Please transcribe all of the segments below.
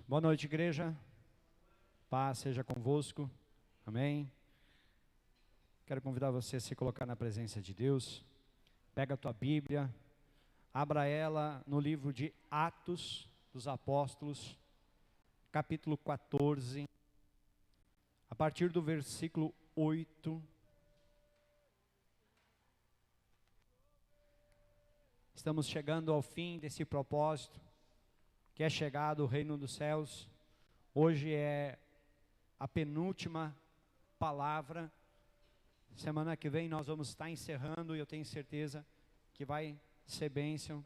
Boa noite, igreja. Paz seja convosco. Amém. Quero convidar você a se colocar na presença de Deus. Pega a tua Bíblia, abra ela no livro de Atos dos Apóstolos, capítulo 14, a partir do versículo 8. Estamos chegando ao fim desse propósito, que é chegado o reino dos céus. Hoje é a penúltima palavra. Semana que vem nós vamos estar encerrando e eu tenho certeza que vai ser bênção.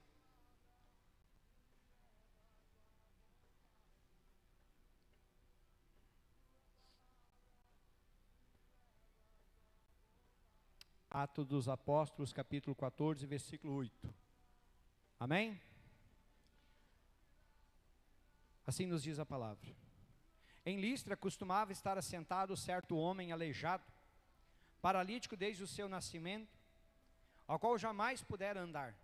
Atos dos Apóstolos, capítulo 14, versículo 8. Amém? Assim nos diz a palavra. Em Listra costumava estar assentado certo homem aleijado, paralítico desde o seu nascimento, ao qual jamais pudera andar.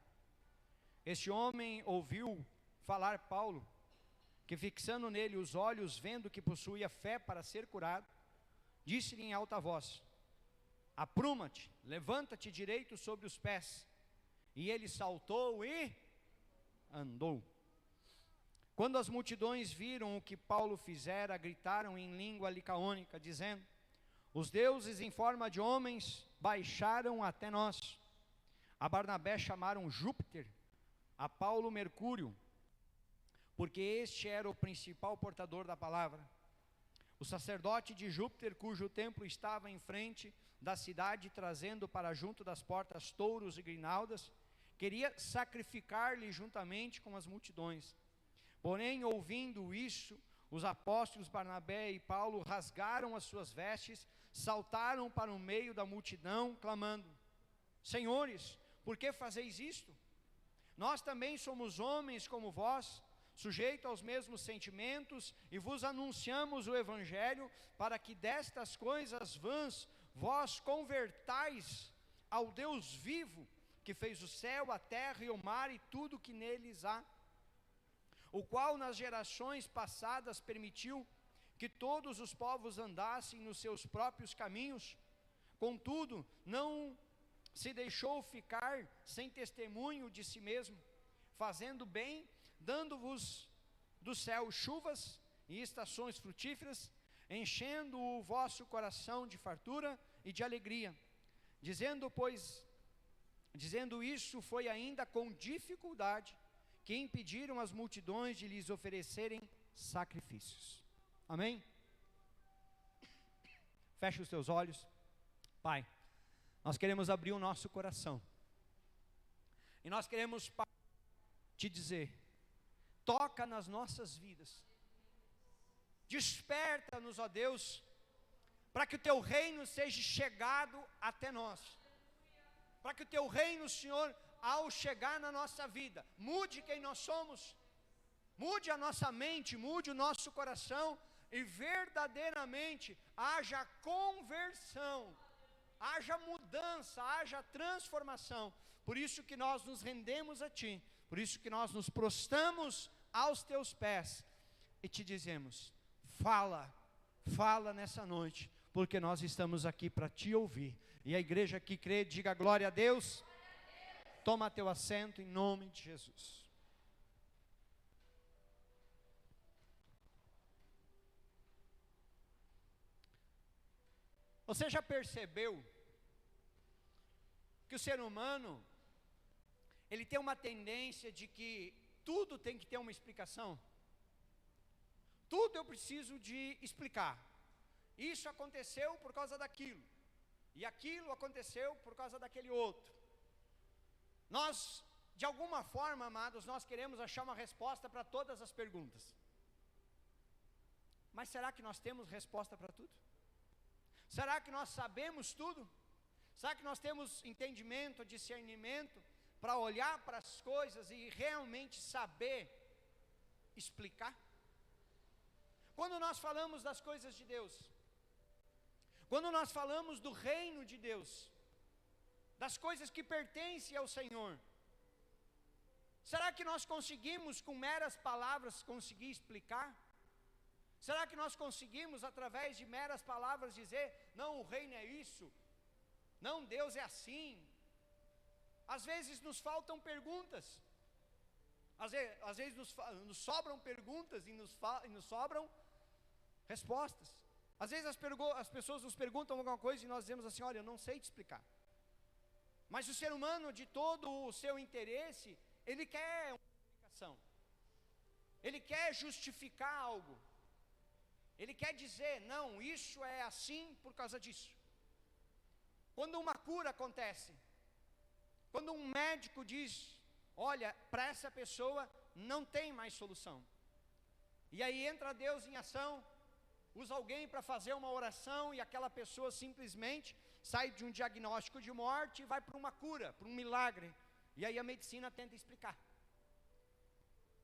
Este homem ouviu falar Paulo, que fixando nele os olhos, vendo que possuía fé para ser curado, disse-lhe em alta voz: apruma-te, levanta-te direito sobre os pés. E ele saltou e andou. Quando as multidões viram o que Paulo fizera, gritaram em língua licaônica, dizendo: os deuses em forma de homens baixaram até nós. A Barnabé chamaram Júpiter, a Paulo Mercúrio, porque este era o principal portador da palavra. O sacerdote de Júpiter, cujo templo estava em frente da cidade, trazendo para junto das portas touros e grinaldas, queria sacrificar-lhe juntamente com as multidões. Porém, ouvindo isso, os apóstolos Barnabé e Paulo rasgaram as suas vestes, saltaram para o meio da multidão, clamando: senhores, por que fazeis isto? Nós também somos homens como vós, sujeitos aos mesmos sentimentos, e vos anunciamos o evangelho, para que destas coisas vãs vós convertais ao Deus vivo, que fez o céu, a terra e o mar e tudo o que neles há, o qual nas gerações passadas permitiu que todos os povos andassem nos seus próprios caminhos. Contudo, não se deixou ficar sem testemunho de si mesmo, fazendo bem, dando-vos do céu chuvas e estações frutíferas, enchendo o vosso coração de fartura e de alegria. Dizendo isso, foi ainda com dificuldade que impediram as multidões de lhes oferecerem sacrifícios. Amém? Feche os teus olhos. Pai, nós queremos abrir o nosso coração, e nós queremos te dizer: toca nas nossas vidas, desperta-nos, ó Deus, para que o teu reino seja chegado até nós, para que o teu reino, Senhor, ao chegar na nossa vida, mude quem nós somos, mude a nossa mente, mude o nosso coração, e verdadeiramente haja conversão, haja mudança, haja transformação. Por isso que nós nos rendemos a Ti, por isso que nós nos prostramos aos Teus pés, e te dizemos: fala nessa noite, porque nós estamos aqui para Te ouvir. E a igreja que crê, diga glória a Deus. Toma teu assento em nome de Jesus. Você já percebeu que o ser humano, ele tem uma tendência de que tudo tem que ter uma explicação? Tudo eu preciso de explicar. Isso aconteceu por causa daquilo, e aquilo aconteceu por causa daquele outro. Nós, de alguma forma, amados, nós queremos achar uma resposta para todas as perguntas. Mas será que nós temos resposta para tudo? Será que nós sabemos tudo? Será que nós temos entendimento, discernimento para olhar para as coisas e realmente saber explicar? Quando nós falamos das coisas de Deus, quando nós falamos do reino de Deus, das coisas que pertencem ao Senhor, será que nós conseguimos com meras palavras conseguir explicar? Será que nós conseguimos, através de meras palavras, dizer, não, o reino é isso, não, Deus é assim? Às vezes nos faltam perguntas, às vezes nos sobram perguntas e nos sobram respostas. Às vezes as pessoas nos perguntam alguma coisa e nós dizemos assim, olha, eu não sei te explicar. Mas o ser humano, de todo o seu interesse, ele quer uma explicação. Ele quer justificar algo. Ele quer dizer, não, isso é assim por causa disso. Quando uma cura acontece, quando um médico diz, olha, para essa pessoa não tem mais solução. E aí entra Deus em ação, usa alguém para fazer uma oração e aquela pessoa simplesmente sai de um diagnóstico de morte e vai para uma cura, para um milagre. E aí a medicina tenta explicar.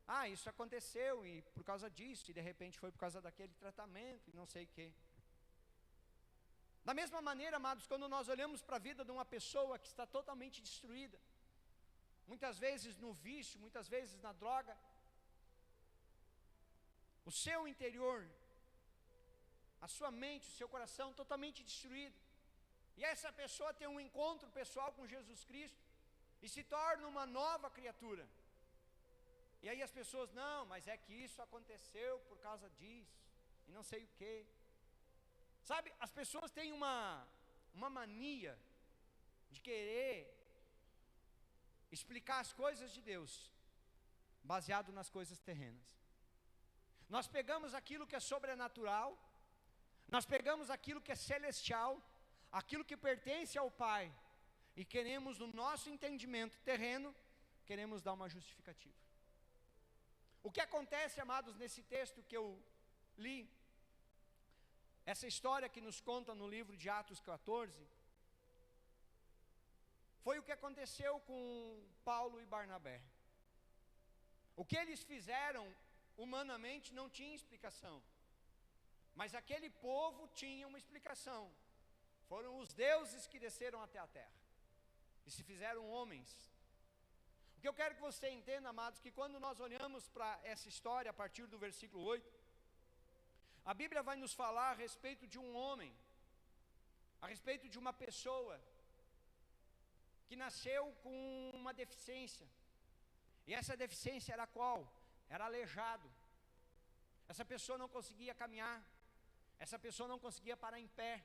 Ah, isso aconteceu e por causa disso, e de repente foi por causa daquele tratamento e não sei o quê. Da mesma maneira, amados, quando nós olhamos para a vida de uma pessoa que está totalmente destruída, muitas vezes no vício, muitas vezes na droga, o seu interior, a sua mente, o seu coração totalmente destruído, e essa pessoa tem um encontro pessoal com Jesus Cristo, e se torna uma nova criatura. E aí as pessoas, não, mas é que isso aconteceu por causa disso, e não sei o quê. Sabe, as pessoas têm uma mania de querer explicar as coisas de Deus, baseado nas coisas terrenas. Nós pegamos aquilo que é sobrenatural, nós pegamos aquilo que é celestial, aquilo que pertence ao Pai, e queremos, no nosso entendimento terreno, queremos dar uma justificativa. O que acontece, amados, nesse texto que eu li, essa história que nos conta no livro de Atos 14, foi o que aconteceu com Paulo e Barnabé. O que eles fizeram, humanamente, não tinha explicação, mas aquele povo tinha uma explicação. Foram os deuses que desceram até a terra e se fizeram homens. O que eu quero que você entenda, amados, que quando nós olhamos para essa história, a partir do versículo 8, a Bíblia vai nos falar a respeito de um homem, a respeito de uma pessoa, que nasceu com uma deficiência, e essa deficiência era qual? Era aleijado. Essa pessoa não conseguia caminhar, essa pessoa não conseguia parar em pé,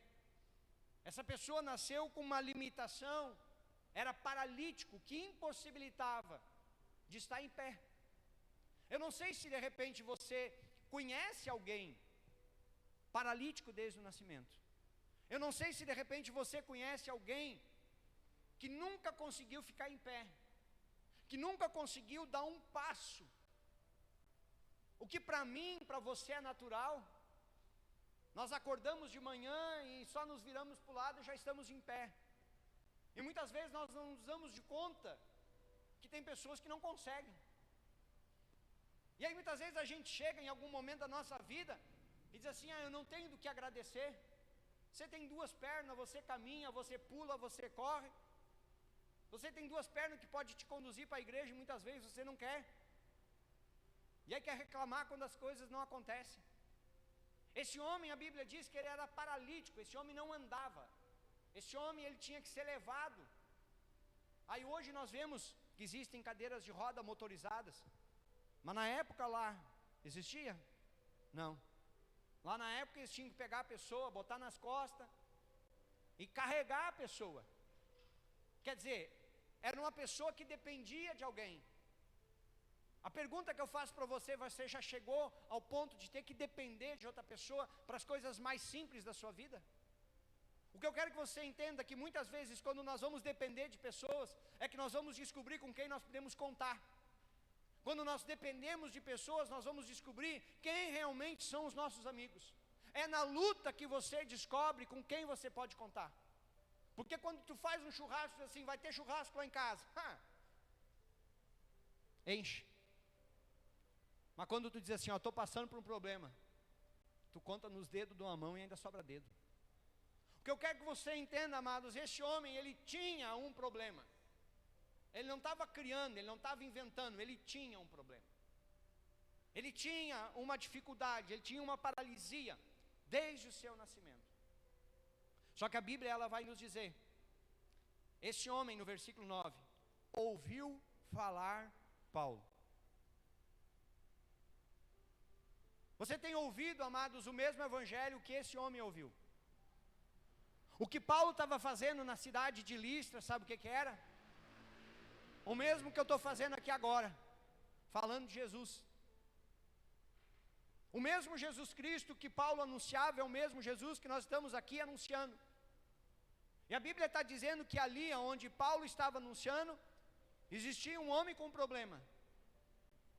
essa pessoa nasceu com uma limitação, era paralítico, que impossibilitava de estar em pé. Eu não sei se de repente você conhece alguém paralítico desde o nascimento. Eu não sei se de repente você conhece alguém que nunca conseguiu ficar em pé, que nunca conseguiu dar um passo. O que para mim, para você é natural. Nós acordamos de manhã e só nos viramos para o lado e já estamos em pé. E muitas vezes nós não nos damos de conta que tem pessoas que não conseguem. E aí muitas vezes a gente chega em algum momento da nossa vida e diz assim, eu não tenho do que agradecer. Você tem duas pernas, você caminha, você pula, você corre. Você tem duas pernas que pode te conduzir para a igreja e muitas vezes você não quer. E aí quer reclamar quando as coisas não acontecem. Esse homem, a Bíblia diz que ele era paralítico, esse homem não andava. Esse homem, ele tinha que ser levado. Aí hoje nós vemos que existem cadeiras de roda motorizadas. Mas na época lá, existia? Não. Lá na época eles tinham que pegar a pessoa, botar nas costas e carregar a pessoa. Quer dizer, era uma pessoa que dependia de alguém. A pergunta que eu faço para você, você já chegou ao ponto de ter que depender de outra pessoa para as coisas mais simples da sua vida? O que eu quero que você entenda é que muitas vezes quando nós vamos depender de pessoas, é que nós vamos descobrir com quem nós podemos contar. Quando nós dependemos de pessoas, nós vamos descobrir quem realmente são os nossos amigos. É na luta que você descobre com quem você pode contar. Porque quando tu faz um churrasco assim, vai ter churrasco lá em casa, enche. Mas quando tu diz assim, estou passando por um problema, tu conta nos dedos de uma mão e ainda sobra dedo. O que eu quero que você entenda, amados, esse homem, ele tinha um problema. Ele não estava criando, ele não estava inventando, ele tinha um problema. Ele tinha uma dificuldade, ele tinha uma paralisia desde o seu nascimento. Só que a Bíblia ela vai nos dizer, esse homem no versículo 9, ouviu falar Paulo. Você tem ouvido, amados, o mesmo evangelho que esse homem ouviu. O que Paulo estava fazendo na cidade de Listra, sabe o que era? O mesmo que eu estou fazendo aqui agora, falando de Jesus. O mesmo Jesus Cristo que Paulo anunciava é o mesmo Jesus que nós estamos aqui anunciando. E a Bíblia está dizendo que ali onde Paulo estava anunciando, existia um homem com problema.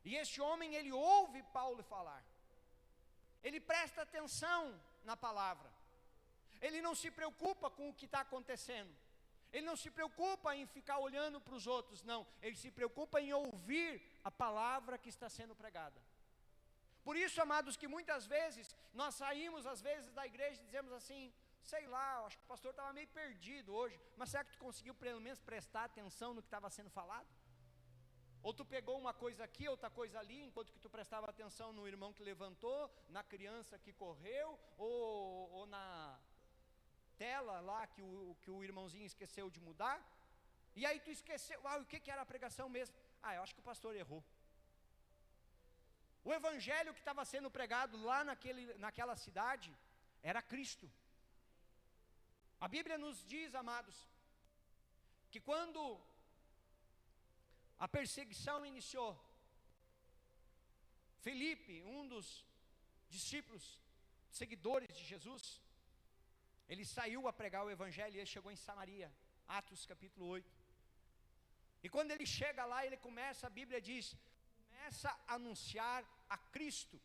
E esse homem, ele ouve Paulo falar. Ele presta atenção na palavra. Ele não se preocupa com o que está acontecendo. Ele não se preocupa em ficar olhando para os outros, não. Ele se preocupa em ouvir a palavra que está sendo pregada. Por isso, amados, que muitas vezes, nós saímos às vezes da igreja e dizemos assim, sei lá, acho que o pastor estava meio perdido hoje, mas será que tu conseguiu pelo menos prestar atenção no que estava sendo falado? Ou tu pegou uma coisa aqui, outra coisa ali, enquanto que tu prestava atenção no irmão que levantou, na criança que correu, ou na tela lá que o irmãozinho esqueceu de mudar, e aí tu esqueceu, o que era a pregação mesmo? Eu acho que o pastor errou. O evangelho que estava sendo pregado lá naquela cidade, era Cristo. A Bíblia nos diz, amados, que quando a perseguição iniciou, Felipe, um dos discípulos, seguidores de Jesus, ele saiu a pregar o evangelho e ele chegou em Samaria, Atos capítulo 8. E quando ele chega lá, ele começa, a Bíblia diz, começa a anunciar a Cristo.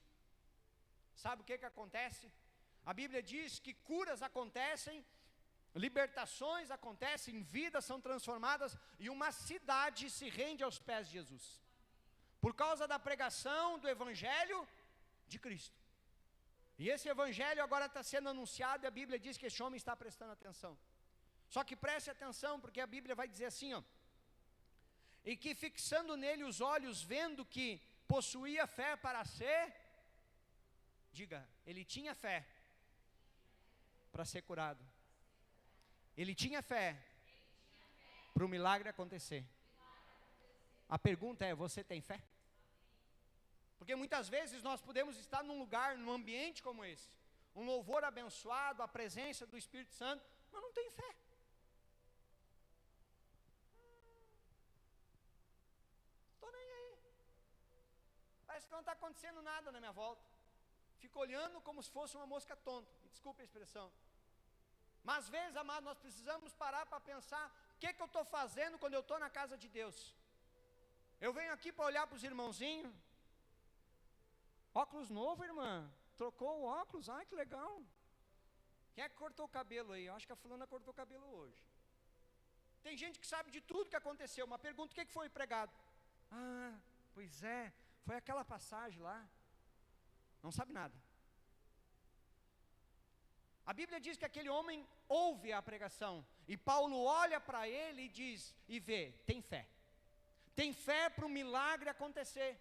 Sabe o que acontece? A Bíblia diz que curas acontecem, libertações acontecem, vidas são transformadas e uma cidade se rende aos pés de Jesus. Por causa da pregação do evangelho de Cristo. E esse evangelho agora está sendo anunciado e a Bíblia diz que esse homem está prestando atenção. Só que preste atenção, porque a Bíblia vai dizer assim, e que fixando nele os olhos, vendo que possuía fé para ser, diga, ele tinha fé para ser curado. Ele tinha fé para o milagre acontecer. A pergunta é, você tem fé? Porque muitas vezes nós podemos estar num lugar, num ambiente como esse, um louvor abençoado, a presença do Espírito Santo, mas não tem fé. Estou nem aí. Parece que não está acontecendo nada na minha volta. Fico olhando como se fosse uma mosca tonta, desculpe a expressão. Mas às vezes, amado, nós precisamos parar para pensar, o que eu estou fazendo quando eu estou na casa de Deus? Eu venho aqui para olhar para os irmãozinhos, óculos novo, irmã, trocou o óculos, ai que legal. Quem é que cortou o cabelo aí? Eu acho que a fulana cortou o cabelo hoje. Tem gente que sabe de tudo que aconteceu, mas pergunta o que foi pregado. Pois é, foi aquela passagem lá. Não sabe nada. A Bíblia diz que aquele homem ouve a pregação, e Paulo olha para ele e diz, e vê, tem fé. Tem fé para o milagre acontecer.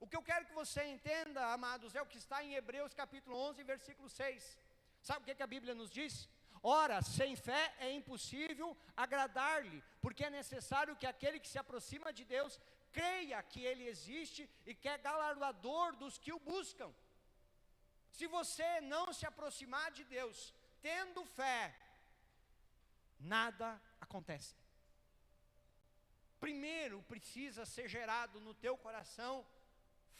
O que eu quero que você entenda, amados, é o que está em Hebreus capítulo 11, versículo 6. Sabe o que a Bíblia nos diz? Ora, sem fé é impossível agradar-lhe, porque é necessário que aquele que se aproxima de Deus creia que Ele existe e que é galardoador dos que o buscam. Se você não se aproximar de Deus, tendo fé, nada acontece. Primeiro precisa ser gerado no teu coração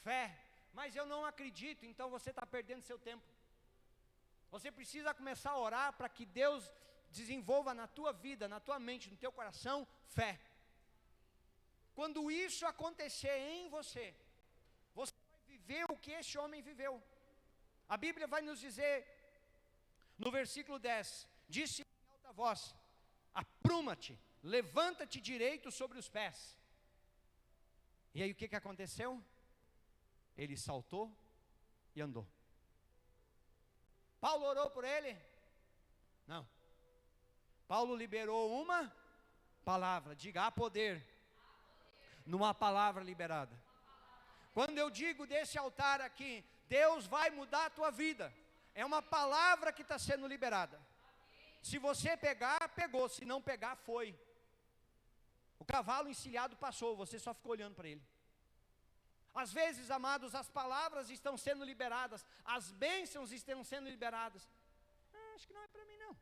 fé, mas eu não acredito, então você está perdendo seu tempo. Você precisa começar a orar para que Deus desenvolva na tua vida, na tua mente, no teu coração, fé. Quando isso acontecer em você, você vai viver o que esse homem viveu. A Bíblia vai nos dizer, no versículo 10, disse em alta voz, apruma-te, levanta-te direito sobre os pés. E aí o que aconteceu? Ele saltou e andou. Paulo orou por ele? Não. Paulo liberou uma palavra, diga, há poder numa palavra liberada. Quando eu digo desse altar aqui, Deus vai mudar a tua vida. É uma palavra que está sendo liberada. Se você pegar, pegou. Se não pegar, foi. O cavalo encilhado passou, você só ficou olhando para ele. Às vezes, amados, as palavras estão sendo liberadas, as bênçãos estão sendo liberadas. Acho que não é para mim não.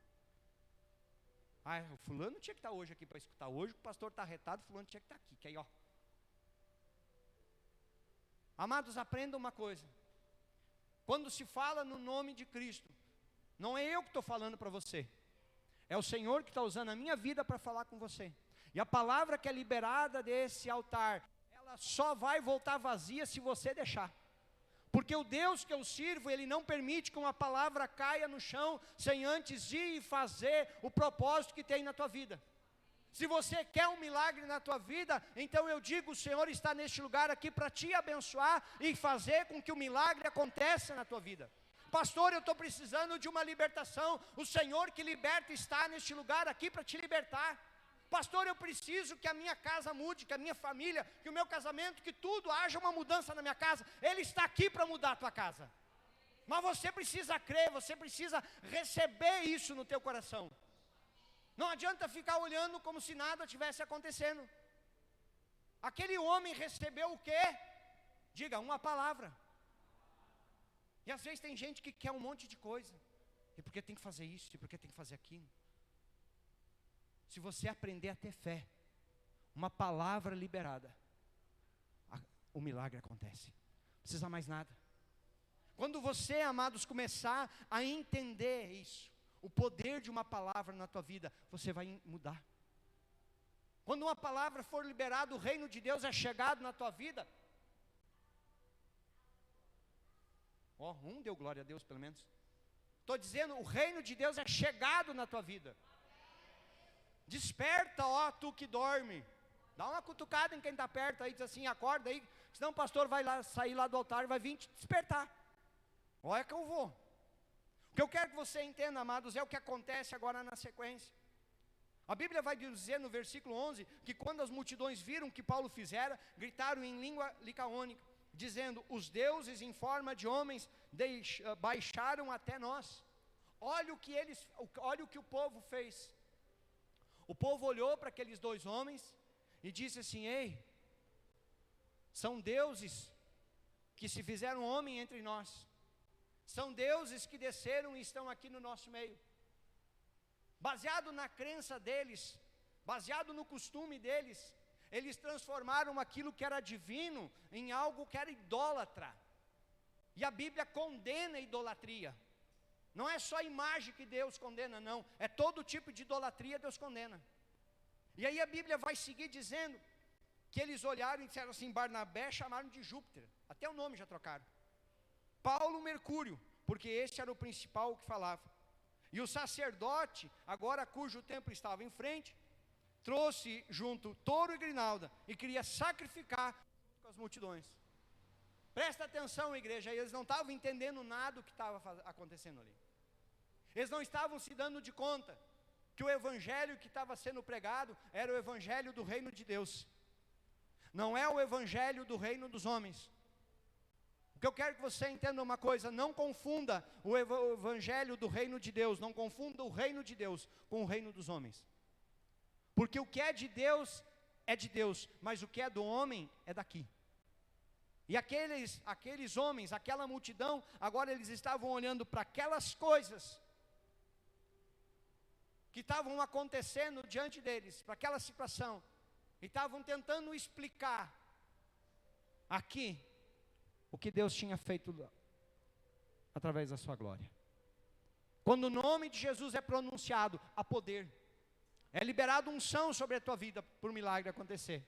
O fulano tinha que estar hoje aqui para escutar. Hoje o pastor está arretado, o fulano tinha que estar aqui. Que aí, ó. Amados, aprendam uma coisa. Quando se fala no nome de Cristo, não é eu que estou falando para você. É o Senhor que está usando a minha vida para falar com você. E a palavra que é liberada desse altar, ela só vai voltar vazia se você deixar. Porque o Deus que eu sirvo, Ele não permite que uma palavra caia no chão sem antes ir e fazer o propósito que tem na tua vida. Se você quer um milagre na tua vida, então eu digo, o Senhor está neste lugar aqui para te abençoar e fazer com que o milagre aconteça na tua vida. Pastor, eu estou precisando de uma libertação. O Senhor que liberta está neste lugar aqui para te libertar. Pastor, eu preciso que a minha casa mude, que a minha família, que o meu casamento, que tudo, haja uma mudança na minha casa. Ele está aqui para mudar a tua casa. Mas você precisa crer, você precisa receber isso no teu coração. Não adianta ficar olhando como se nada tivesse acontecendo. Aquele homem recebeu o quê? Diga, uma palavra. E às vezes tem gente que quer um monte de coisa. E porque tem que fazer isso, e porque tem que fazer aquilo. Se você aprender a ter fé, uma palavra liberada, o milagre acontece. Não precisa mais nada. Quando você, amados, começar a entender isso, o poder de uma palavra na tua vida, você vai mudar. Quando uma palavra for liberada, o reino de Deus é chegado na tua vida. Deu glória a Deus pelo menos. Estou dizendo, o reino de Deus é chegado na tua vida. Desperta, ó tu que dorme. Dá uma cutucada em quem está perto aí, diz assim, acorda aí, senão o pastor vai lá, sair lá do altar e vai vir te despertar. Olha que eu vou. O que eu quero que você entenda, amados, é o que acontece agora na sequência. A Bíblia vai dizer no versículo 11, que quando as multidões viram o que Paulo fizera, gritaram em língua licaônica, dizendo, os deuses em forma de homens baixaram até nós. Olha o que o povo fez. O povo olhou para aqueles dois homens e disse assim, ei, são deuses que se fizeram homem entre nós. São deuses que desceram e estão aqui no nosso meio. Baseado na crença deles, baseado no costume deles, eles transformaram aquilo que era divino em algo que era idólatra. E a Bíblia condena a idolatria. Não é só a imagem que Deus condena, não. É todo tipo de idolatria Deus condena. E aí a Bíblia vai seguir dizendo que eles olharam e disseram assim, Barnabé chamaram de Júpiter. Até o nome já trocaram. Paulo, Mercúrio, porque esse era o principal que falava. E o sacerdote, agora cujo templo estava em frente, trouxe junto touro e grinalda e queria sacrificar com as multidões. Presta atenção, igreja, eles não estavam entendendo nada do que estava acontecendo ali. Eles não estavam se dando de conta que o evangelho que estava sendo pregado era o evangelho do reino de Deus. Não é o evangelho do reino dos homens. O que eu quero que você entenda uma coisa, não confunda o evangelho do reino de Deus, não confunda o reino de Deus com o reino dos homens. Porque o que é de Deus, mas o que é do homem é daqui. E aqueles homens, aquela multidão, agora eles estavam olhando para aquelas coisas que estavam acontecendo diante deles, para aquela situação, e estavam tentando explicar aqui o que Deus tinha feito através da sua glória. Quando o nome de Jesus é pronunciado, há poder. É liberado unção sobre a tua vida por um milagre acontecer.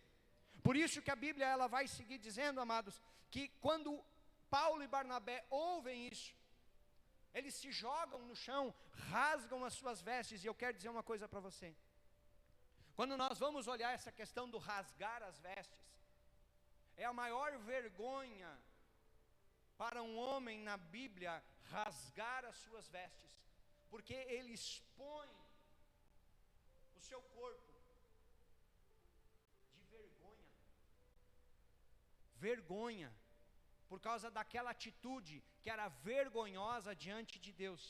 Por isso que a Bíblia ela vai seguir dizendo, amados, que quando Paulo e Barnabé ouvem isso, eles se jogam no chão, rasgam as suas vestes. E eu quero dizer uma coisa para você. Quando nós vamos olhar essa questão do rasgar as vestes, é a maior vergonha para um homem na Bíblia rasgar as suas vestes, porque ele expõe o seu corpo de vergonha. Vergonha por causa daquela atitude que era vergonhosa diante de Deus.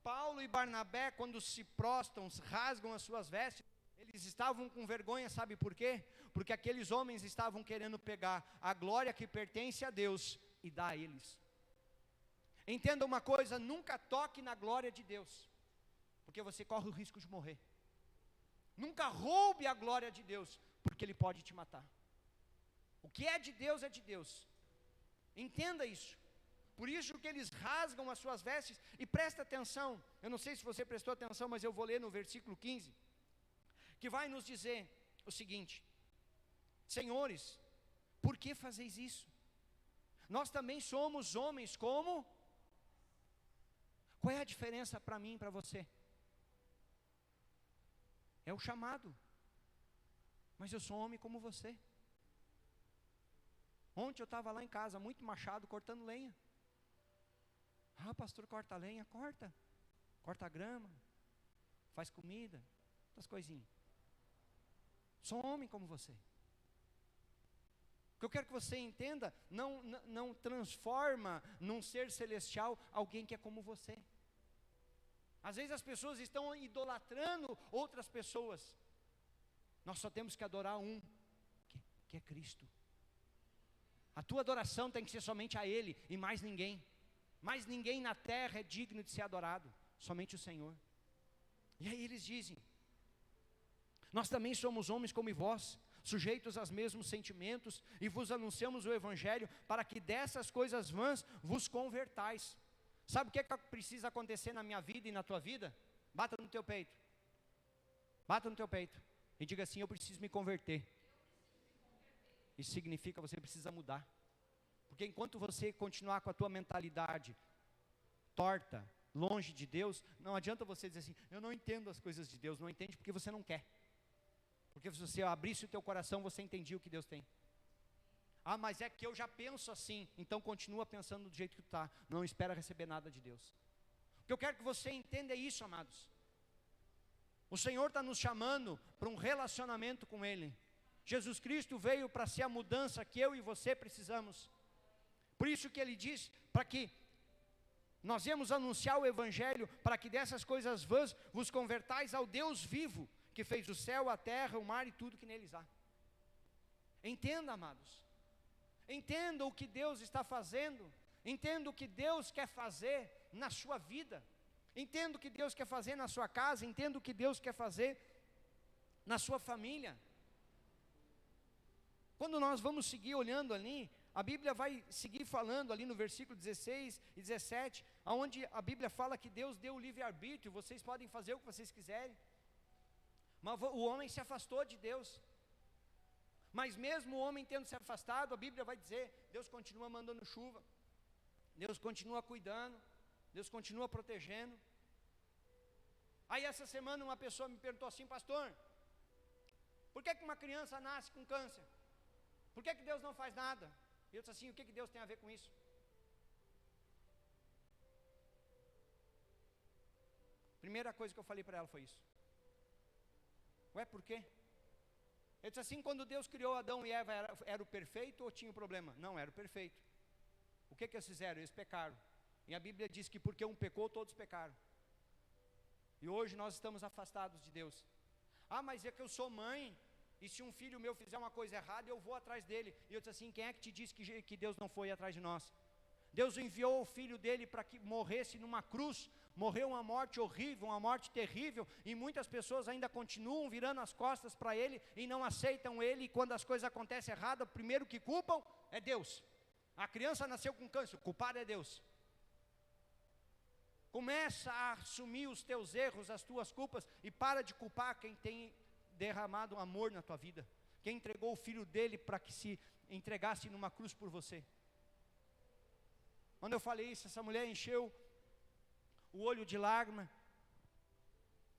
Paulo e Barnabé, quando se prostram, rasgam as suas vestes, eles estavam com vergonha, sabe por quê? Porque aqueles homens estavam querendo pegar a glória que pertence a Deus e dar a eles. Entenda uma coisa, nunca toque na glória de Deus, porque você corre o risco de morrer. Nunca roube a glória de Deus, porque Ele pode te matar. O que é de Deus é de Deus. Entenda isso. Por isso que eles rasgam as suas vestes, e presta atenção, eu não sei se você prestou atenção, mas eu vou ler no versículo 15, que vai nos dizer o seguinte: senhores, por que fazeis isso? Nós também somos homens como... Qual é a diferença para mim e para você? É o chamado. Mas eu sou homem como você. Ontem eu estava lá em casa, muito machado, cortando lenha. Ah, pastor, corta lenha, corta. Corta grama, faz comida, essas coisinhas. Sou homem como você. O que eu quero que você entenda, não transforma num ser celestial alguém que é como você. Às vezes as pessoas estão idolatrando outras pessoas. Nós só temos que adorar um, que é Cristo. A tua adoração tem que ser somente a Ele e mais ninguém. Mais ninguém na terra é digno de ser adorado, somente o Senhor. E aí eles dizem: nós também somos homens como vós, sujeitos aos mesmos sentimentos, e vos anunciamos o Evangelho, para que dessas coisas vãs vos convertais. Sabe o que precisa acontecer na minha vida e na tua vida? Bata no teu peito. Bata no teu peito e diga assim: eu preciso me converter. Isso significa que você precisa mudar. Porque enquanto você continuar com a tua mentalidade torta, longe de Deus, não adianta você dizer assim: eu não entendo as coisas de Deus. Não entende porque você não quer. Porque se você abrisse o teu coração, você entendia o que Deus tem. Ah, mas é que eu já penso assim. Então continua pensando do jeito que tu está. Não espera receber nada de Deus. O que eu quero que você entenda é isso, amados. O Senhor está nos chamando para um relacionamento com Ele. Jesus Cristo veio para ser a mudança que eu e você precisamos. Por isso que Ele diz, para que nós viemos anunciar o Evangelho, para que dessas coisas vãs vos convertais ao Deus vivo, que fez o céu, a terra, o mar e tudo que neles há. Entenda, amados. Entenda o que Deus está fazendo. Entenda o que Deus quer fazer na sua vida. Entenda o que Deus quer fazer na sua casa. Entenda o que Deus quer fazer na sua família. Quando nós vamos seguir olhando ali, a Bíblia vai seguir falando ali no versículo 16 e 17, onde a Bíblia fala que Deus deu o livre-arbítrio, vocês podem fazer o que vocês quiserem. Mas o homem se afastou de Deus. Mas mesmo o homem tendo se afastado, a Bíblia vai dizer, Deus continua mandando chuva, Deus continua cuidando, Deus continua protegendo. Aí essa semana uma pessoa me perguntou assim: pastor, por que uma criança nasce com câncer? Por que Deus não faz nada? E eu disse assim: o que Deus tem a ver com isso? Primeira coisa que eu falei para ela foi isso. Ué, por quê? Eu disse assim: quando Deus criou Adão e Eva, era o perfeito ou tinha o problema? Não, era o perfeito. O que eles fizeram? Eles pecaram. E a Bíblia diz que porque um pecou, todos pecaram. E hoje nós estamos afastados de Deus. Ah, mas é que eu sou mãe, e se um filho meu fizer uma coisa errada, eu vou atrás dele. E eu disse assim: quem é que te disse que Deus não foi atrás de nós? Deus enviou o filho dele para que morresse numa cruz, morreu uma morte horrível, uma morte terrível, e muitas pessoas ainda continuam virando as costas para ele, e não aceitam ele, e quando as coisas acontecem erradas, o primeiro que culpam é Deus. A criança nasceu com câncer, o culpado é Deus. Começa a assumir os teus erros, as tuas culpas, e para de culpar quem tem derramado amor na tua vida, quem entregou o filho dele para que se entregasse numa cruz por você. Quando eu falei isso, essa mulher encheu o olho de lágrima,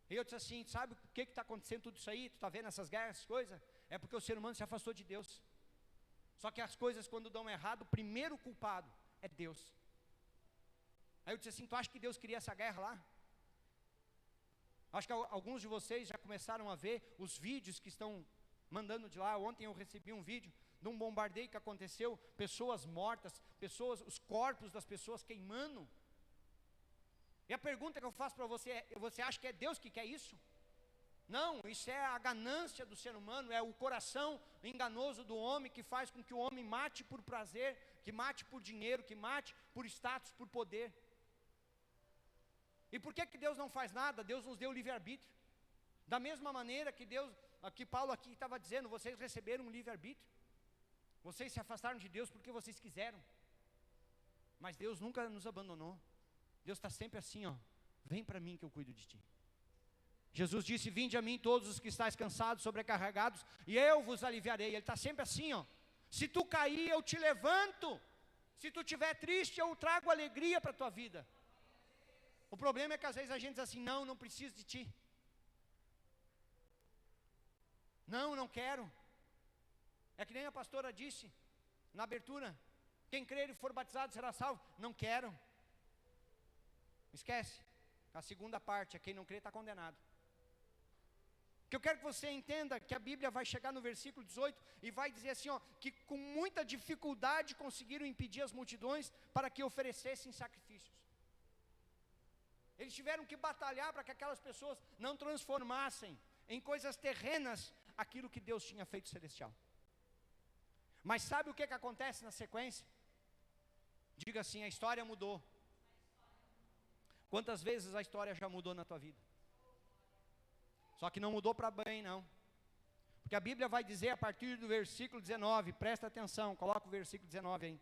e eu disse assim: sabe o que está acontecendo tudo isso aí? Tu está vendo essas guerras, essas coisas? É porque o ser humano se afastou de Deus. Só que as coisas quando dão errado, o primeiro culpado é Deus. Aí eu disse assim: tu acha que Deus queria essa guerra lá? Acho que alguns de vocês já começaram a ver os vídeos que estão mandando de lá. Ontem eu recebi um vídeo de um bombardeio que aconteceu, pessoas mortas, os corpos das pessoas queimando. E a pergunta que eu faço para você é: você acha que é Deus que quer isso? Não, isso é a ganância do ser humano, é o coração enganoso do homem que faz com que o homem mate por prazer, que mate por dinheiro, que mate por status, por poder. E por que Deus não faz nada? Deus nos deu livre-arbítrio. Da mesma maneira que Paulo aqui estava dizendo, vocês receberam um livre-arbítrio. Vocês se afastaram de Deus porque vocês quiseram. Mas Deus nunca nos abandonou. Deus está sempre assim, ó: vem para mim que eu cuido de ti. Jesus disse: vinde a mim todos os que estáis cansados, sobrecarregados, e eu vos aliviarei. Ele está sempre assim, ó: se tu cair, eu te levanto. Se tu estiver triste, eu trago alegria para a tua vida. O problema é que às vezes a gente diz assim: não preciso de ti. Não quero. É que nem a pastora disse na abertura: quem crer e for batizado será salvo. Não quero. Esquece. A segunda parte é: quem não crê está condenado. Que eu quero que você entenda que a Bíblia vai chegar no versículo 18 e vai dizer assim, ó, que com muita dificuldade conseguiram impedir as multidões para que oferecessem sacrifícios. Eles tiveram que batalhar para que aquelas pessoas não transformassem em coisas terrenas aquilo que Deus tinha feito celestial. Mas sabe o que acontece na sequência? Diga assim: a história mudou. Quantas vezes a história já mudou na tua vida? Só que não mudou para bem, não. Porque a Bíblia vai dizer a partir do versículo 19, presta atenção, coloca o versículo 19 aí.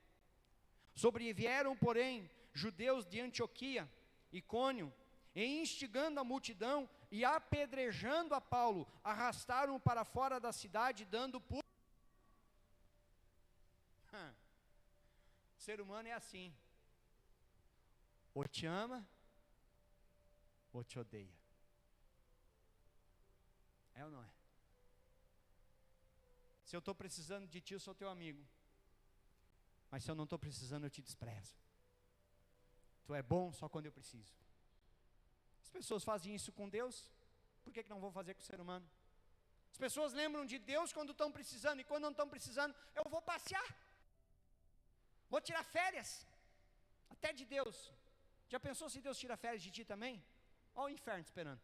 Sobrevieram, porém, judeus de Antioquia, Icônio, e instigando a multidão e apedrejando a Paulo, arrastaram-o para fora da cidade, dando por... O ser humano é assim: ou te ama, ou te odeia. É ou não é? Se eu estou precisando de ti, eu sou teu amigo. Mas se eu não estou precisando, eu te desprezo. Tu é bom só quando eu preciso. As pessoas fazem isso com Deus, por que não vão fazer com o ser humano? As pessoas lembram de Deus quando estão precisando, e quando não estão precisando, eu vou passear, vou tirar férias, até de Deus. Já pensou se Deus tira férias de ti também? Olha o inferno esperando.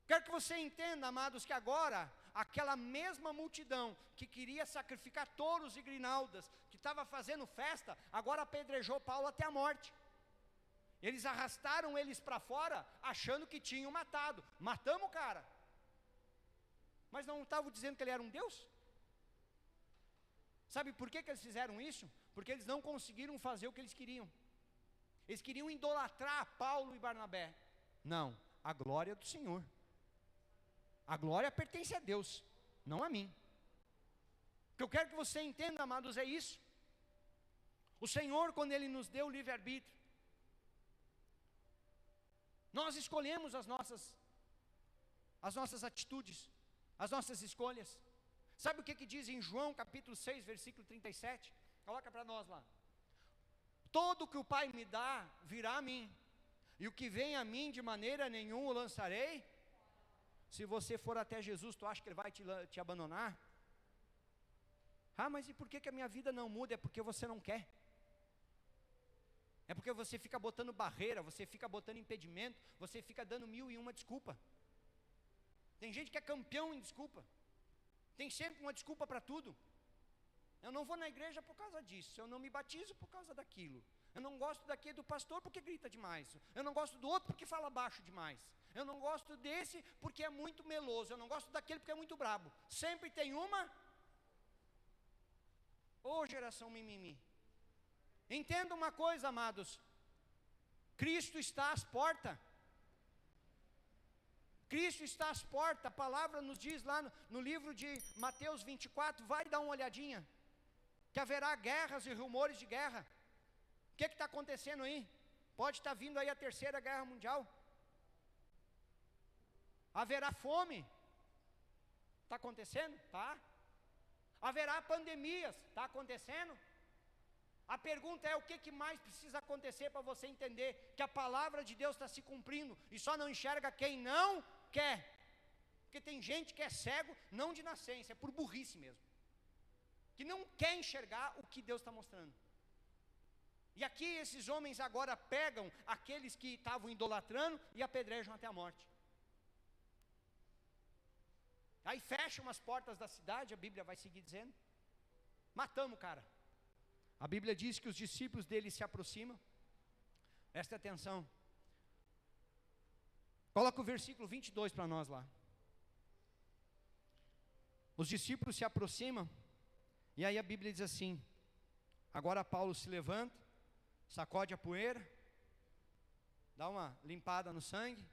Quero que você entenda, amados, que agora, aquela mesma multidão que queria sacrificar touros e grinaldas, que estava fazendo festa, agora apedrejou Paulo até a morte. Eles arrastaram eles para fora, achando que tinham matado. Matamos o cara. Mas não estavam dizendo que ele era um Deus? Sabe por que eles fizeram isso? Porque eles não conseguiram fazer o que eles queriam. Eles queriam idolatrar Paulo e Barnabé. Não, a glória do Senhor. A glória pertence a Deus, não a mim. O que eu quero que você entenda, amados, é isso. O Senhor, quando Ele nos deu o livre-arbítrio, nós escolhemos as nossas atitudes, as nossas escolhas. Sabe o que diz em João capítulo 6, versículo 37? Coloca para nós lá: todo o que o Pai me dá, virá a mim, e o que vem a mim, de maneira nenhuma o lançarei. Se você for até Jesus, tu acha que Ele vai te abandonar? Ah, mas e por que a minha vida não muda? É porque você não quer. É porque você fica botando barreira, você fica botando impedimento, você fica dando 1001 desculpa. Tem gente que é campeão em desculpa. Tem sempre uma desculpa para tudo. Eu não vou na igreja por causa disso, eu não me batizo por causa daquilo. Eu não gosto daquele do pastor porque grita demais. Eu não gosto do outro porque fala baixo demais. Eu não gosto desse porque é muito meloso. Eu não gosto daquele porque é muito brabo. Sempre tem uma. Ô geração mimimi. Entenda uma coisa, amados. Cristo está às portas. Cristo está às portas. A palavra nos diz lá no livro de Mateus 24. Vai dar uma olhadinha. Que haverá guerras e rumores de guerra. O que está acontecendo aí? Pode estar vindo aí a terceira guerra mundial. Haverá fome. Está acontecendo? Tá. Haverá pandemias. Está acontecendo? A pergunta é: o que mais precisa acontecer para você entender que a palavra de Deus está se cumprindo, e só não enxerga quem não quer? Porque tem gente que é cego, não de nascença, é por burrice mesmo. que não quer enxergar o que Deus está mostrando. E aqui esses homens agora pegam aqueles que estavam idolatrando e apedrejam até a morte. Aí fecham as portas da cidade, a Bíblia vai seguir dizendo. Matamos o cara. A Bíblia diz que os discípulos dele se aproximam. Presta atenção. Coloca o versículo 22 para nós lá. Os discípulos se aproximam. E aí a Bíblia diz assim: agora Paulo se levanta, sacode a poeira, dá uma limpada no sangue,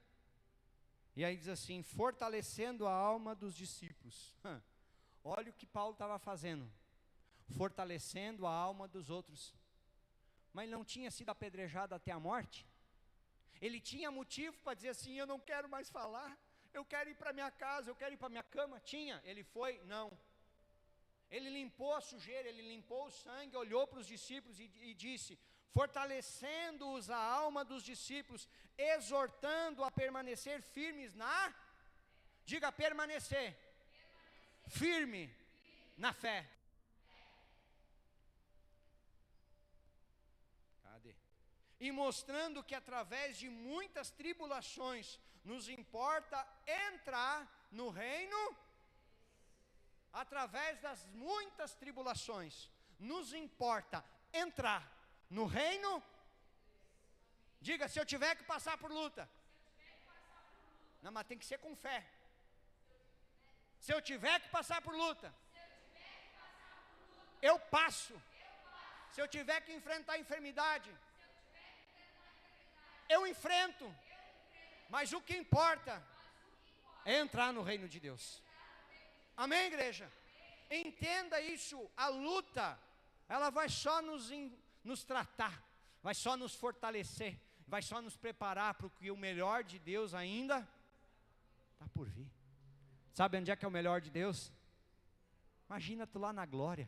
e aí diz assim: fortalecendo a alma dos discípulos. Olha o que Paulo estava fazendo, fortalecendo a alma dos outros. Mas ele não tinha sido apedrejado até a morte? Ele tinha motivo para dizer assim: eu não quero mais falar, eu quero ir para minha casa, eu quero ir para minha cama? Tinha. Ele foi? Não. Ele limpou a sujeira, ele limpou o sangue, olhou para os discípulos e disse, fortalecendo-os a alma dos discípulos, exortando a permanecer firmes na, diga permanecer, firme na fé. Cadê? E mostrando que através de muitas tribulações, nos importa entrar no reino. Através das muitas tribulações, nos importa entrar no reino. Diga, se eu tiver que passar por luta. Não, mas tem que ser com fé. Se eu tiver que passar por luta, eu passo. Se eu tiver que enfrentar a enfermidade, eu enfrento. Mas o que importa é entrar no reino de Deus. Amém, igreja? Entenda isso, a luta, ela vai só nos tratar, vai só nos fortalecer, vai só nos preparar para que o melhor de Deus ainda está por vir. Sabe onde é que é o melhor de Deus? Imagina tu lá na glória.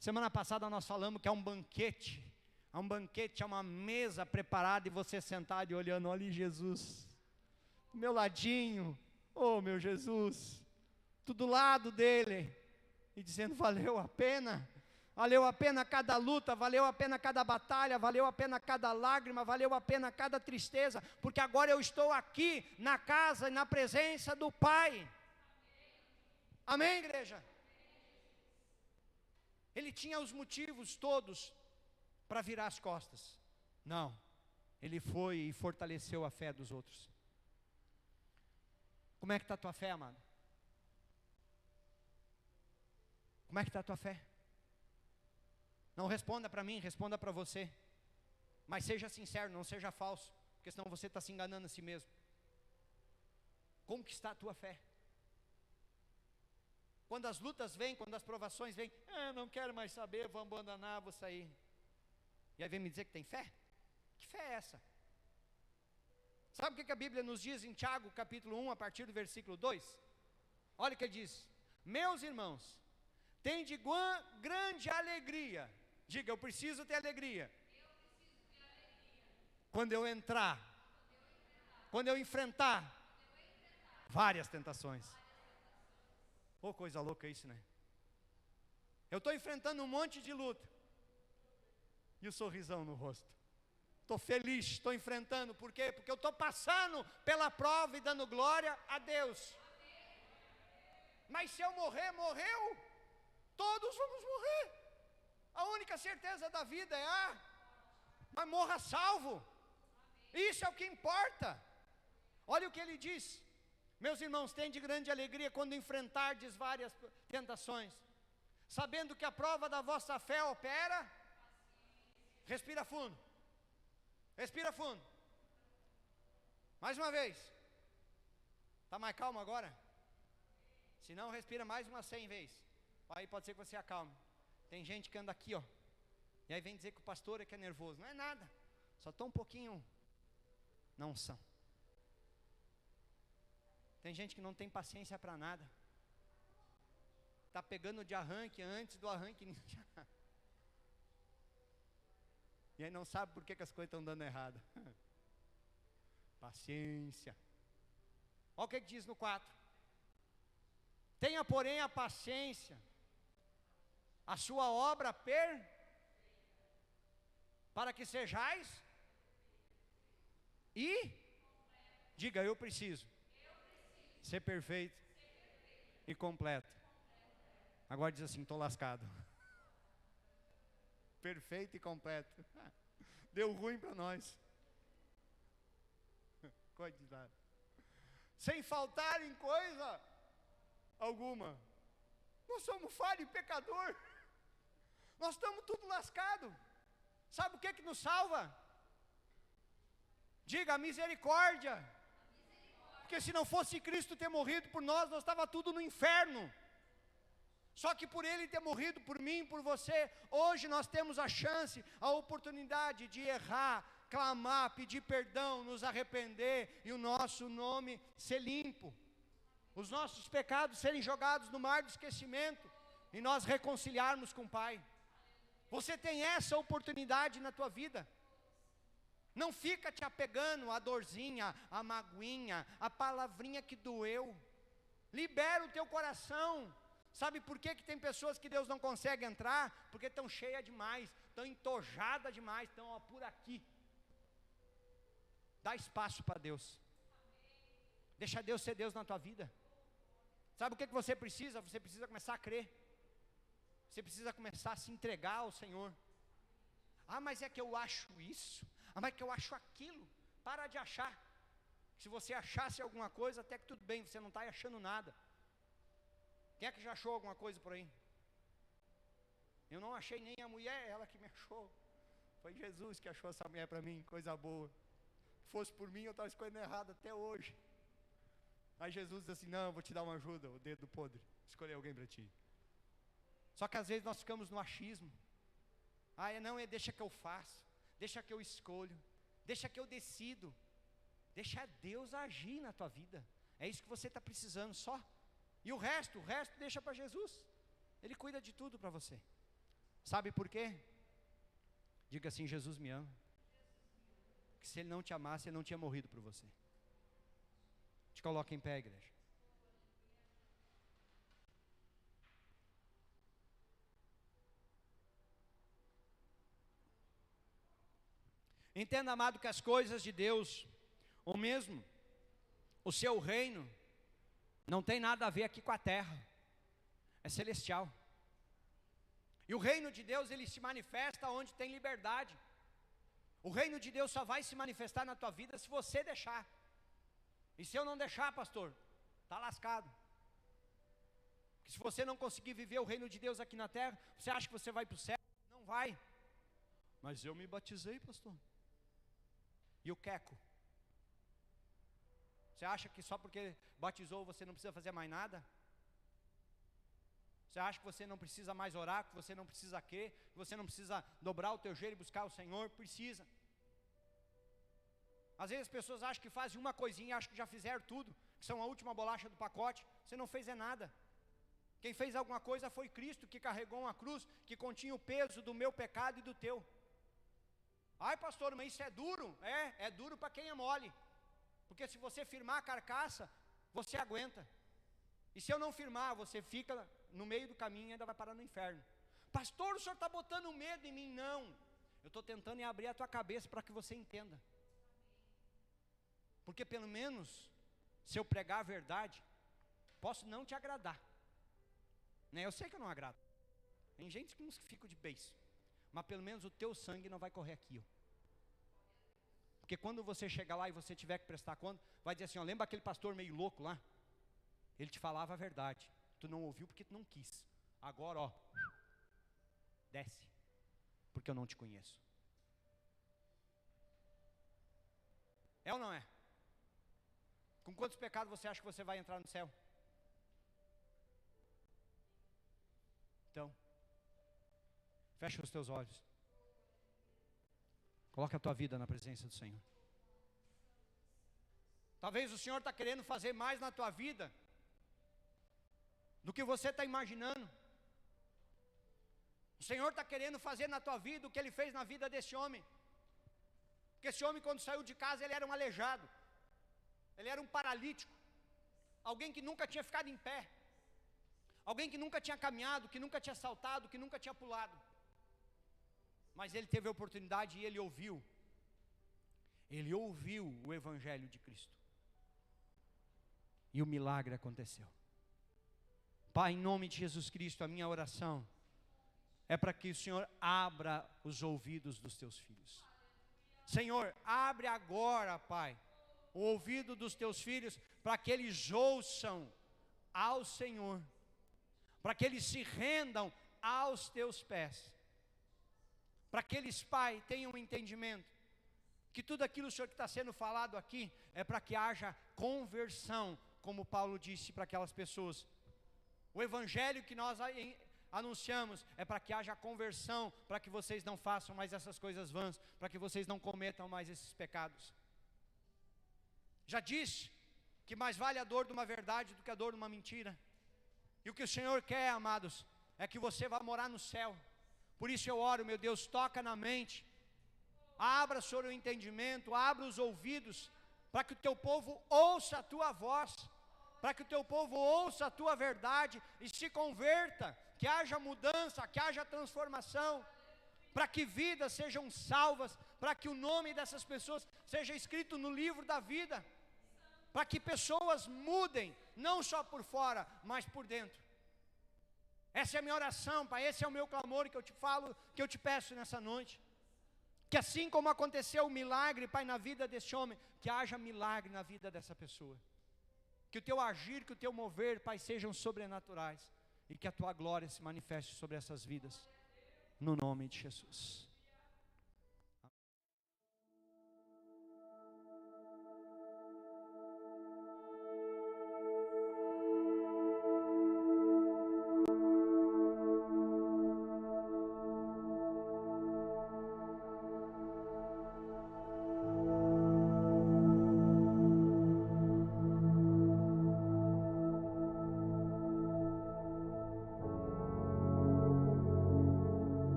Semana passada nós falamos que é um banquete, é uma mesa preparada e você sentado e olhando, olha Jesus, do meu ladinho, oh meu Jesus, do lado dele, e dizendo, valeu a pena cada luta, valeu a pena cada batalha, valeu a pena cada lágrima, valeu a pena cada tristeza, porque agora eu estou aqui, na casa e na presença do Pai. Amém, igreja? Ele tinha os motivos todos para virar as costas. Não, ele foi e fortaleceu a fé dos outros. Como é que está a tua fé, amado? Como é que está a tua fé? Não responda para mim, responda para você. Mas seja sincero, não seja falso, porque senão você está se enganando a si mesmo. Como que está a tua fé? Quando as lutas vêm, quando as provações vêm, não quero mais saber, vou abandonar, vou sair. E aí vem me dizer que tem fé? Que fé é essa? Sabe o que a Bíblia nos diz em Tiago capítulo 1, a partir do versículo 2? Olha o que ele diz: meus irmãos, tende grande alegria. Diga, eu preciso ter alegria. Quando eu entrar, quando eu enfrentar várias tentações. Oh, coisa louca isso, né? Eu estou enfrentando um monte de luta. E o sorrisão no rosto. Estou feliz, estou enfrentando. Por quê? Porque eu estou passando pela prova e dando glória a Deus. Mas se eu morrer, morreu. Todos vamos morrer. A única certeza da vida é mas morra salvo. Isso é o que importa. Olha o que ele diz: meus irmãos, tende grande alegria quando enfrentardes várias tentações, sabendo que a prova da vossa fé opera. Respira fundo. Respira fundo. Mais uma vez. Está mais calmo agora? Se não, respira mais umas 100 vezes. Aí pode ser que você acalme. Tem gente que anda aqui, ó. E aí vem dizer que o pastor é que é nervoso. Não é nada. Só estou um pouquinho na unção. Tem gente que não tem paciência para nada. Está pegando de arranque antes do arranque. E aí não sabe por que as coisas estão dando errado. Paciência. Olha o que diz no 4. Tenha, porém, a paciência a sua obra para que sejais e diga, eu preciso ser perfeito e completo. Agora diz assim, estou lascado. Perfeito e completo. Deu ruim para nós. Coitado. Sem faltar em coisa alguma. Nós somos falho e pecador. Nós estamos tudo lascado. Sabe o que nos salva? Diga, a misericórdia. Porque se não fosse Cristo ter morrido por nós, nós estava tudo no inferno. Só que por Ele ter morrido por mim, por você, hoje nós temos a chance, a oportunidade de errar, clamar, pedir perdão, nos arrepender e o nosso nome ser limpo. Os nossos pecados serem jogados no mar do esquecimento e nós reconciliarmos com o Pai. Você tem essa oportunidade na tua vida. Não fica te apegando à dorzinha, à magoinha, à palavrinha que doeu. Libera o teu coração. Sabe por que tem pessoas que Deus não consegue entrar? Porque estão cheias demais, estão entojadas demais, estão por aqui. Dá espaço para Deus. Deixa Deus ser Deus na tua vida. Sabe o que você precisa? Você precisa começar a crer. Você precisa começar a se entregar ao Senhor. Ah, mas é que eu acho isso. Ah, mas é que eu acho aquilo. Para de achar. Se você achasse alguma coisa, até que tudo bem, você não está achando nada. Quem é que já achou alguma coisa por aí? Eu não achei nem a mulher, ela que me achou. Foi Jesus que achou essa mulher para mim, coisa boa. Se fosse por mim, eu estava escolhendo errado até hoje. Aí Jesus disse assim, não, eu vou te dar uma ajuda, o dedo podre, escolher alguém para ti. Só que às vezes nós ficamos no achismo. Ah, não, deixa que eu faço, deixa que eu escolho, deixa que eu decido. Deixa Deus agir na tua vida. É isso que você está precisando só. E o resto deixa para Jesus. Ele cuida de tudo para você. Sabe por quê? Diga assim, Jesus me ama. Que se Ele não te amasse, Ele não tinha morrido por você. Te coloca em pé, igreja. Entenda, amado, que as coisas de Deus, ou mesmo o seu reino, não tem nada a ver aqui com a terra. É celestial. E o reino de Deus, ele se manifesta onde tem liberdade. O reino de Deus só vai se manifestar na tua vida se você deixar. E se eu não deixar, pastor, está lascado. Porque se você não conseguir viver o reino de Deus aqui na terra, você acha que você vai para o céu? Não vai. Mas eu me batizei, pastor. E o queco? Você acha que só porque batizou você não precisa fazer mais nada? Você acha que você não precisa mais orar, que você não precisa quê? Que você não precisa dobrar o teu joelho e buscar o Senhor? Precisa. Às vezes as pessoas acham que fazem uma coisinha, acham que já fizeram tudo, que são a última bolacha do pacote. Você não fez nada. Quem fez alguma coisa foi Cristo, que carregou uma cruz, que continha o peso do meu pecado e do teu. Ai, pastor, mas isso é duro? É duro para quem é mole. Porque se você firmar a carcaça, você aguenta. E se eu não firmar, você fica no meio do caminho e ainda vai parar no inferno. Pastor, o senhor está botando medo em mim? Não. Eu estou tentando abrir a tua cabeça para que você entenda. Porque pelo menos, se eu pregar a verdade, posso não te agradar. Né? Eu sei que eu não agrado. Tem gente que fica de beiço. Mas pelo menos o teu sangue não vai correr aqui, ó. Porque quando você chegar lá e você tiver que prestar conta, vai dizer assim, ó, lembra aquele pastor meio louco lá? Ele te falava a verdade, tu não ouviu porque tu não quis. Agora, ó, desce, porque eu não te conheço. É ou não é? Com quantos pecados você acha que você vai entrar no céu? Então, fecha os teus olhos. Coloca a tua vida na presença do Senhor. Talvez o Senhor está querendo fazer mais na tua vida do que você está imaginando. O Senhor está querendo fazer na tua vida o que Ele fez na vida desse homem. Porque esse homem, quando saiu de casa, ele era um aleijado. Ele era um paralítico. Alguém que nunca tinha ficado em pé. Alguém que nunca tinha caminhado, que nunca tinha saltado, que nunca tinha pulado. Mas ele teve a oportunidade e ele ouviu. Ele ouviu o Evangelho de Cristo. E o milagre aconteceu. Pai, em nome de Jesus Cristo, a minha oração é para que o Senhor abra os ouvidos dos teus filhos. Senhor, abre agora, Pai, o ouvido dos teus filhos, para que eles ouçam ao Senhor, para que eles se rendam aos teus pés, para que eles, Pai, tenham um entendimento, que tudo aquilo, Senhor, que está sendo falado aqui, é para que haja conversão, como Paulo disse para aquelas pessoas. O Evangelho que nós anunciamos é para que haja conversão, para que vocês não façam mais essas coisas vãs, para que vocês não cometam mais esses pecados. Já disse que mais vale a dor de uma verdade do que a dor de uma mentira. E o que o Senhor quer, amados, é que você vá morar no céu. Por isso eu oro, meu Deus, toca na mente, abra, Senhor, o entendimento, abra os ouvidos, para que o teu povo ouça a tua voz, para que o teu povo ouça a tua verdade e se converta, que haja mudança, que haja transformação, para que vidas sejam salvas, para que o nome dessas pessoas seja escrito no livro da vida, para que pessoas mudem, não só por fora, mas por dentro. Essa é a minha oração, Pai, esse é o meu clamor que eu te falo, que eu te peço nessa noite. Que assim como aconteceu o milagre, Pai, na vida desse homem, que haja milagre na vida dessa pessoa. Que o teu agir, que o teu mover, Pai, sejam sobrenaturais. E que a tua glória se manifeste sobre essas vidas. No nome de Jesus.